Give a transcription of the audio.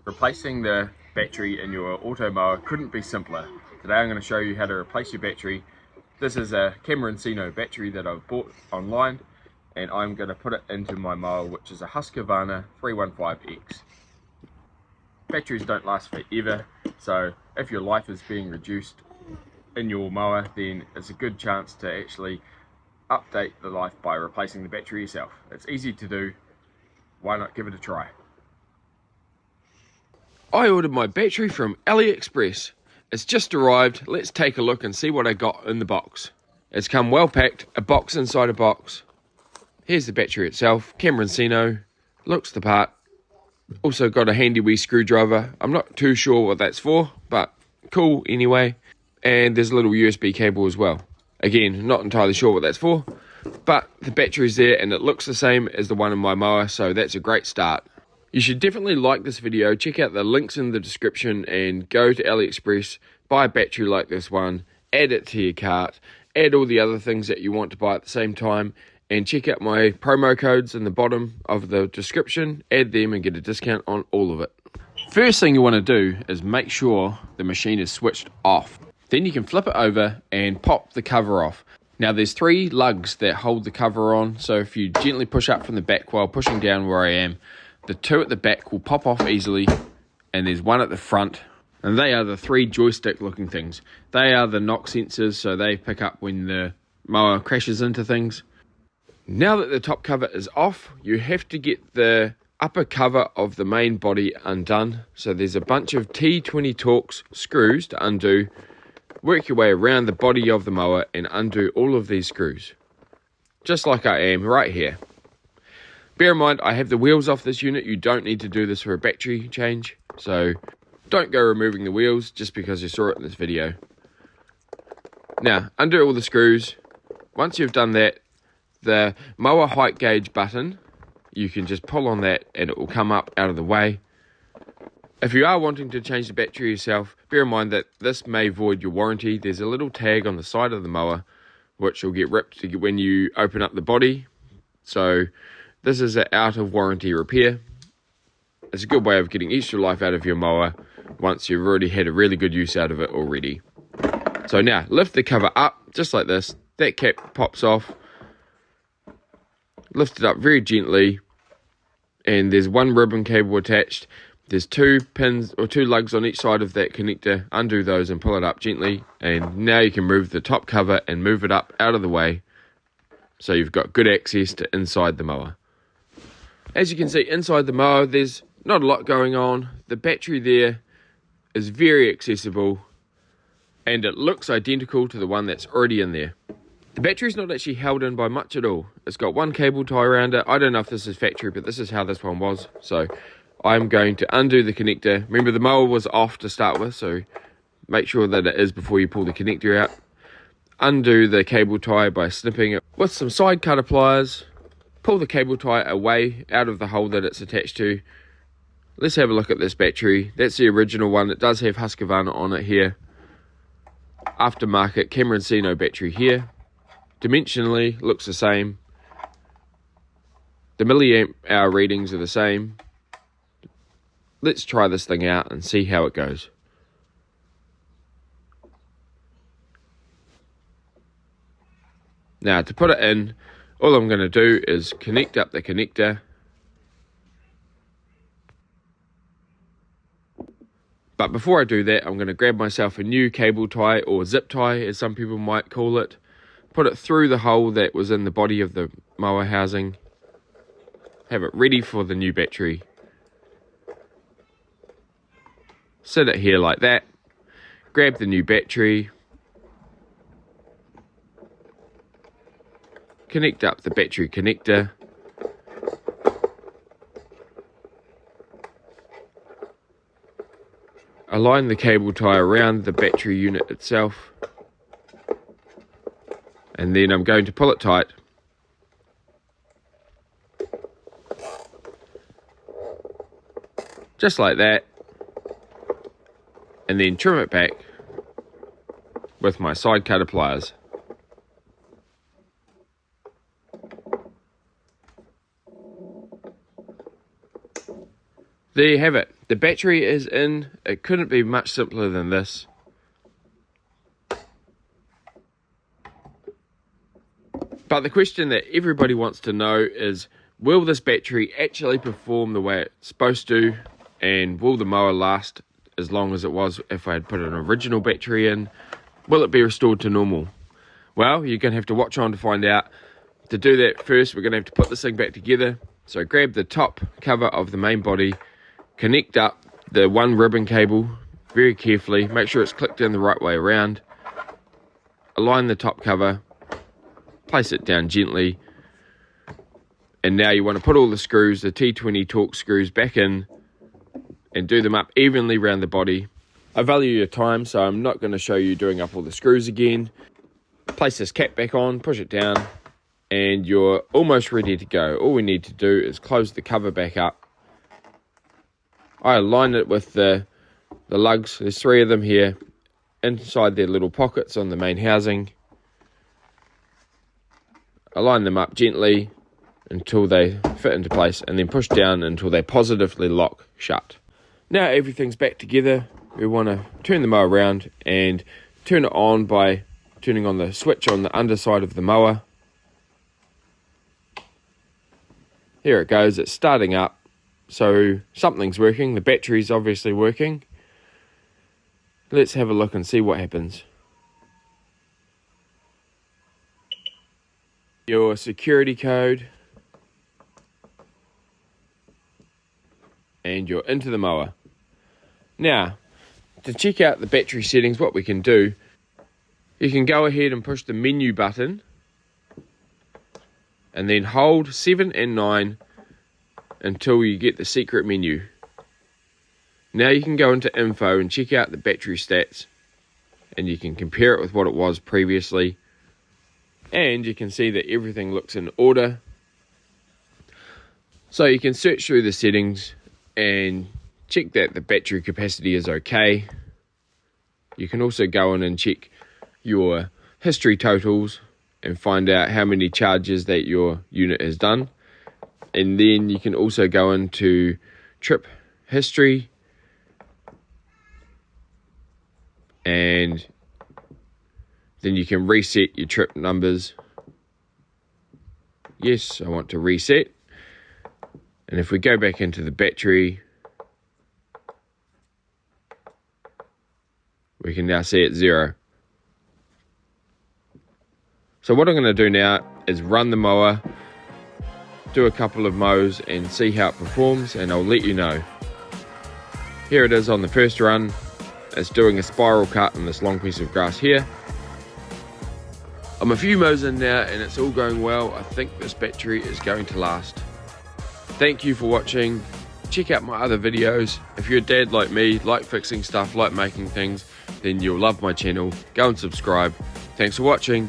Replacing the battery in your Automower couldn't be simpler. Today I'm going to show you how to replace your battery. This is a Cameroncino battery that I've bought online, and I'm going to put it into my mower, which is a Husqvarna 315X. Batteries don't last forever, so if your life is being reduced in your mower, then it's a good chance to actually update the life by replacing the battery yourself. It's easy to do. Why not give it a try? I ordered my battery from AliExpress. It's just arrived. Let's take a look and see what I got in the box. It's come well packed, a box inside a box. Here's the battery itself, Cameroncino, looks the part. Also got a handy wee screwdriver. I'm not too sure what that's for, but cool anyway. And there's a little USB cable as well. Again, not entirely sure what that's for, but the battery's there and it looks the same as the one in my mower, so that's a great start. You should definitely like this video, check out the links in the description and go to AliExpress, buy a battery like this one, add it to your cart, add all the other things that you want to buy at the same time, and check out my promo codes in the bottom of the description, add them and get a discount on all of it. First thing you want to do is make sure the machine is switched off. Then you can flip it over and pop the cover off. Now there's 3 lugs that hold the cover on, so if you gently push up from the back while pushing down where I am, the 2 at the back will pop off easily, and there's 1 at the front, and they are the 3 joystick looking things. They are the knock sensors, so they pick up when the mower crashes into things. Now that the top cover is off, you have to get the upper cover of the main body undone. So there's a bunch of T20 Torx screws to undo. Work your way around the body of the mower and undo all of these screws, just like I am right here. Bear in mind, I have the wheels off this unit. You don't need to do this for a battery change, so don't go removing the wheels just because you saw it in this video. Now, undo all the screws. Once you've done that, the mower height gauge button, you can just pull on that and it will come up out of the way. If you are wanting to change the battery yourself, bear in mind that this may void your warranty. There's a little tag on the side of the mower which will get ripped when you open up the body. So this is an out of warranty repair. It's a good way of getting extra life out of your mower once you've already had a really good use out of it already. So now lift the cover up just like this. That cap pops off. Lift it up very gently, and there's 1 ribbon cable attached. There's 2 pins or 2 lugs on each side of that connector. Undo those and pull it up gently, and now you can move the top cover and move it up out of the way so you've got good access to inside the mower. As you can see inside the mower, there's not a lot going on. The battery there is very accessible and it looks identical to the one that's already in there. The battery's not actually held in by much at all. It's got 1 cable tie around it. I don't know if this is factory, but this is how this one was. So I'm going to undo the connector. Remember, the mower was off to start with, so make sure that it is before you pull the connector out. Undo the cable tie by snipping it with some side cutter pliers. Pull the cable tie away out of the hole that it's attached to. Let's have a look at this battery. That's the original one. It does have Husqvarna on it here. Aftermarket Cameroncino battery here. Dimensionally looks the same. The milliamp hour readings are the same. Let's try this thing out and see how it goes. Now to put it in, all I'm going to do is connect up the connector. But before I do that, I'm going to grab myself a new cable tie, or zip tie as some people might call it. Put it through the hole that was in the body of the mower housing. Have it ready for the new battery. Sit it here like that. Grab the new battery. Connect up the battery connector. Align the cable tie around the battery unit itself. And then I'm going to pull it tight. Just like that. And then trim it back with my side cutter pliers. There you have it. The battery is in. It couldn't be much simpler than this. But the question that everybody wants to know is, will this battery actually perform the way it's supposed to? And will the mower last as long as it was if I had put an original battery in? Will it be restored to normal? Well, you're going to have to watch on to find out. To do that, first we're going to have to put this thing back together. So grab the top cover of the main body, connect up the one ribbon cable very carefully, make sure it's clicked in the right way around, align the top cover, place it down gently, and now you want to put all the screws, the T20 Torx screws, back in and do them up evenly around the body. I value your time, so I'm not going to show you doing up all the screws again. Place this cap back on, push it down, and you're almost ready to go. All we need to do is close the cover back up. I align it with the lugs. There's 3 of them here inside their little pockets on the main housing. Align them up gently until they fit into place, and then push down until they positively lock shut. Now everything's back together. We want to turn the mower around and turn it on by turning on the switch on the underside of the mower. Here it goes, it's starting up. So something's working, the battery's obviously working. Let's have a look and see what happens. Your security code. And you're into the mower. Now, to check out the battery settings, what we can do, you can go ahead and push the menu button and then hold 7 and 9 until you get the secret menu. Now you can go into info and check out the battery stats, and you can compare it with what it was previously, and you can see that everything looks in order. So you can search through the settings and check that the battery capacity is okay. You can also go in and check your history totals and find out how many charges that your unit has done. And then you can also go into trip history, and then you can reset your trip numbers. Yes, I want to reset. And if we go back into the battery, we can now see it's 0. So what I'm going to do now is run the mower, do a couple of mows and see how it performs, and I'll let you know. Here it is on the first run. It's doing a spiral cut in this long piece of grass here. I'm a few mows in now and it's all going well. I think this battery is going to last. Thank you for watching. Check out my other videos. If you're a dad like me, like fixing stuff, like making things, then you'll love my channel. Go and subscribe. Thanks for watching.